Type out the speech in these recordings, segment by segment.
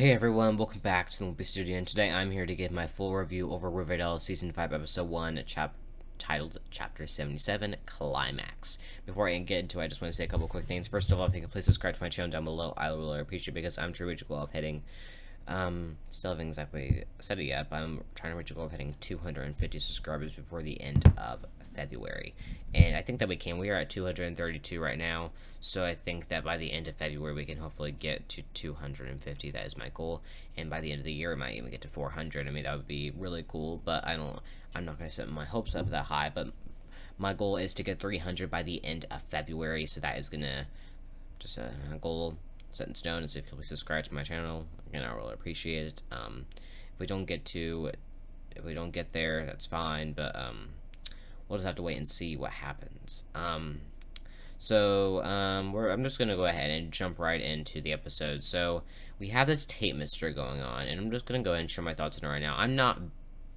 Hey everyone, welcome back to the Movie Studio, and today I'm here to give my full review over Riverdale Season 5, Episode 1, titled Chapter 77, Climax. Before I get into it, I just want to say a couple quick things. First of all, if you can please subscribe to my channel down below, I really appreciate it because I'm trying to reach a goal of hitting, still haven't exactly said it yet, but I'm trying to reach a goal of hitting 250 subscribers before the end of February. And I think that we can. We are at 232 right now, so I think that by the end of February we can hopefully get to 250. That is my goal, and by the end of the year I might even get to 400. I mean, that would be really cool, but I'm not going to set my hopes up that high, but my goal is to get 300 by the end of February, so that is gonna just a goal set in stone. And so if you'll please subscribe to my channel, again, I really appreciate it. If we don't get there, that's fine, but we'll just have to wait and see what happens. I'm just gonna go ahead and jump right into the episode. So we have this tape mystery going on, and I'm just gonna go ahead and share my thoughts on it right now. I'm not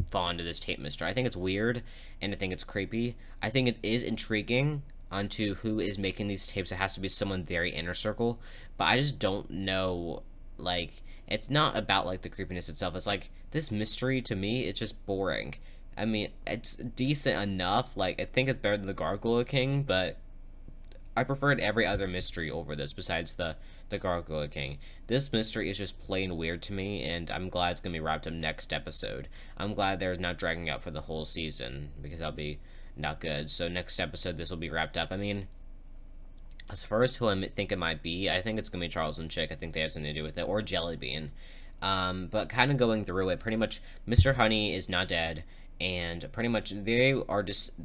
fond of this tape mystery. I think it's weird, and I think it's creepy. I think it is intriguing onto who is making these tapes. It has to be someone very inner circle, but I just don't know. Like, it's not about like the creepiness itself. It's like this mystery to me, it's just boring. I mean, it's decent enough. Like, I think it's better than the Gargoyle King, but I preferred every other mystery over this besides the Gargoyle King. This mystery is just plain weird to me, and I'm glad it's going to be wrapped up next episode. I'm glad they're not dragging out for the whole season, because that'll be not good. So next episode, this will be wrapped up. I mean, as far as who I think it might be, I think it's going to be Charles and Chick. I think they have something to do with it, or Jellybean. But kind of going through it, pretty much Mr. Honey is not dead. And pretty much they're going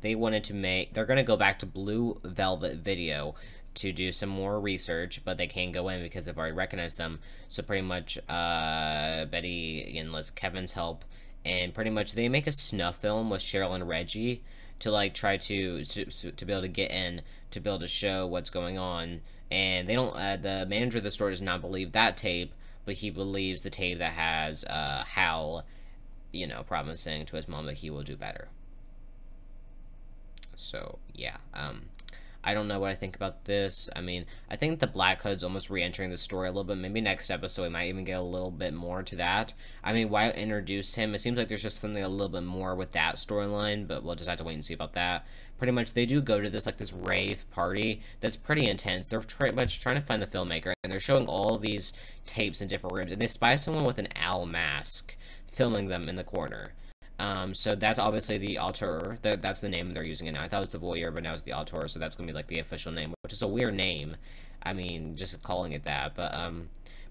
to go back to Blue Velvet Video to do some more research, but they can't go in because they've already recognized them. So pretty much Betty enlists Kevin's help, and pretty much they make a snuff film with Cheryl and Reggie to like try to be able to get in to be able to show what's going on. And they don't the manager of the store does not believe that tape, but he believes the tape that has Hal, you know, promising to his mom that he will do better. So, yeah, I don't know what I think about this. I mean, I think the Black Hood's almost re-entering the story a little bit. Maybe next episode we might even get a little bit more to that. I mean, why introduce him? It seems like there's just something a little bit more with that storyline, but we'll just have to wait and see about that. Pretty much, they do go to this, like, this rave party that's pretty intense. They're pretty much trying to find the filmmaker, and they're showing all of these tapes in different rooms, and they spy someone with an owl mask filming them in the corner. So that's obviously the auteur. That's the name they're using it now. I thought it was the voyeur, but now it's the auteur, so that's gonna be like the official name, which is a weird name. I mean, just calling it that. But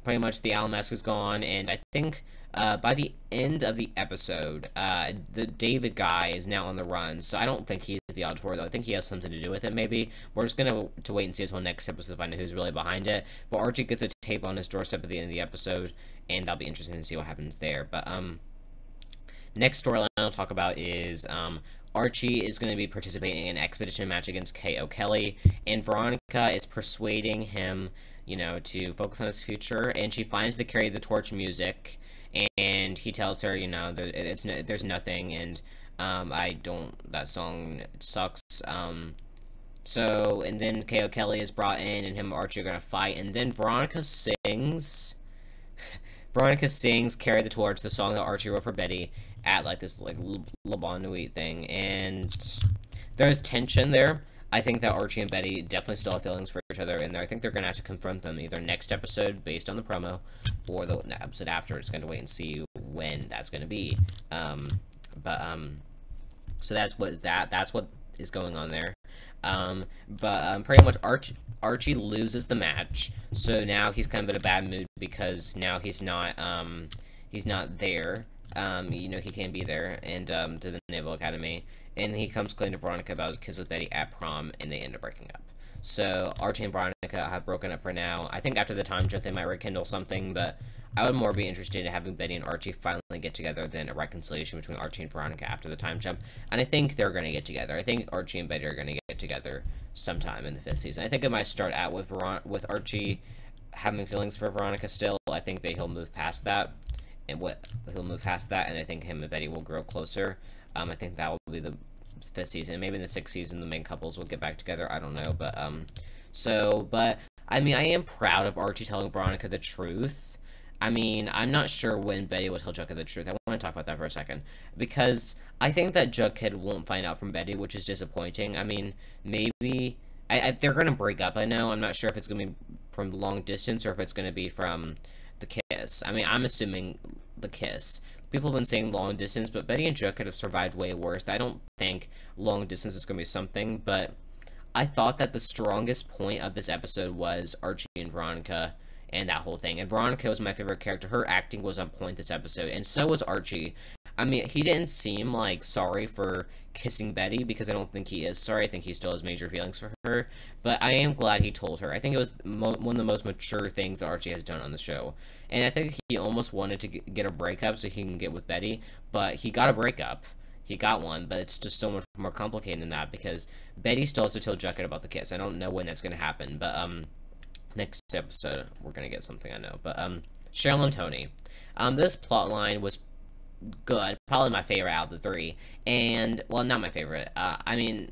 pretty much the owl mask is gone, and I think by the end of the episode, the David guy is now on the run. So I don't think he's the auteur, though. I think he has something to do with it. Maybe we're just gonna wait and see until next episode to find out who's really behind it. But Archie gets a tape on his doorstep at the end of the episode, and that'll be interesting to see what happens there. But next storyline I'll talk about is Archie is going to be participating in an expedition match against K.O. Kelly, and Veronica is persuading him, you know, to focus on his future, and she finds the Carry the Torch music, and he tells her, you know, there's nothing, and that song sucks. And then K.O. Kelly is brought in, and him and Archie are going to fight, and then Veronica sings Carry the Torch, the song that Archie wrote for Betty, at like this like Le Bon Nuit thing, and there's tension there. I think that Archie and Betty definitely still have feelings for each other, and I think they're gonna have to confront them either next episode based on the promo, or the episode after. It's gonna wait and see when that's gonna be. So that's what is going on there. Pretty much Archie loses the match, so now he's kind of in a bad mood because now he's not there. You know, he can't be there, and to the Naval Academy, and he comes clean to Veronica about his kiss with Betty at prom, and they end up breaking up. So Archie and Veronica have broken up for now. I think after the time jump they might rekindle something, but I would more be interested in having Betty and Archie finally get together than a reconciliation between Archie and Veronica after the time jump. And I think they're going to get together. I think Archie and Betty are going to get together sometime in the 5th season. I think it might start out with Archie having feelings for Veronica still. I think that he'll move past that. And I think him and Betty will grow closer. I think that will be the 5th season. Maybe in the 6th season, the main couples will get back together. I don't know, but I mean, I am proud of Archie telling Veronica the truth. I mean, I'm not sure when Betty will tell Jughead the truth. I want to talk about that for a second. Because I think that Jughead won't find out from Betty, which is disappointing. I mean, maybe... they're going to break up, I know. I'm not sure if it's going to be from long distance or if it's going to be from the kiss. I mean, I'm assuming the kiss. People have been saying long distance, but Betty and Jughead have survived way worse. I don't think long distance is going to be something, but I thought that the strongest point of this episode was Archie and Veronica and that whole thing. And Veronica was my favorite character. Her acting was on point this episode, and so was Archie. I mean, he didn't seem, like, sorry for kissing Betty, because I don't think he is sorry. I think he still has major feelings for her, but I am glad he told her. I think it was one of the most mature things that Archie has done on the show, and I think he almost wanted to get a breakup so he can get with Betty, but he got a breakup. He got one, but it's just so much more complicated than that, because Betty still has to tell Jughead about the kiss. I don't know when that's going to happen, but, next episode, we're going to get something, I know, but, Cheryl and Tony. This plot line was good, probably my favorite out of the three, and, well, not my favorite, I mean,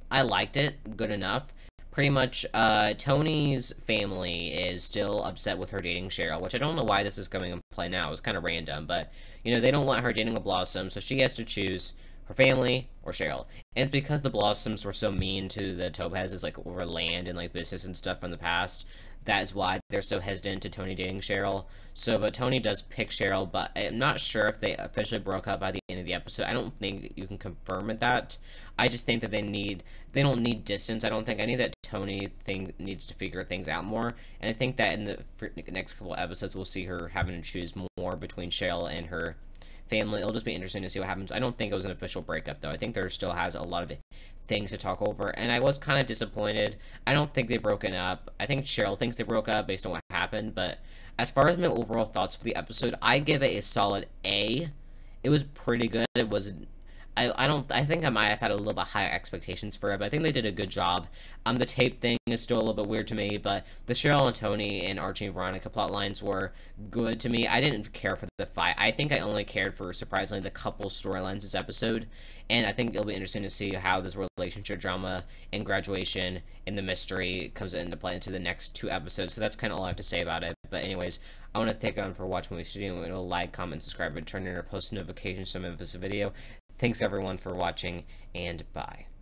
I liked it, good enough. Pretty much, Tony's family is still upset with her dating Cheryl, which I don't know why this is coming in play now. It's kind of random, but, you know, they don't want her dating a Blossom, so she has to choose her family or Cheryl. And it's because the Blossoms were so mean to the Topazes, like, over land and, like, business and stuff from the past. That is why they're so hesitant to Tony dating Cheryl. So, but Tony does pick Cheryl, but I'm not sure if they officially broke up by the end of the episode. I don't think you can confirm it that. I just think that they don't need distance. I don't think any of that Tony thing needs to figure things out more. And I think that in the next couple of episodes, we'll see her having to choose more between Cheryl and her family. It'll just be interesting to see what happens. I don't think it was an official breakup, though. I think there still has a lot of things to talk over, and I was kind of disappointed. I don't think they've broken up. I think Cheryl thinks they broke up based on what happened, but as far as my overall thoughts for the episode, I give it a solid A. It was pretty good. It was... I think I might have had a little bit higher expectations for it, but I think they did a good job. The tape thing is still a little bit weird to me, but the Cheryl and Tony and Archie and Veronica plot lines were good to me. I didn't care for the fight. I think I only cared for, surprisingly, the couple storylines this episode, and I think it'll be interesting to see how this relationship drama and graduation and the mystery comes into play into the next 2 episodes, so that's kind of all I have to say about it. But anyways, I want to thank everyone for watching my studio, and like, comment, subscribe, and turn on your post notifications to this video. Thanks everyone for watching, and bye.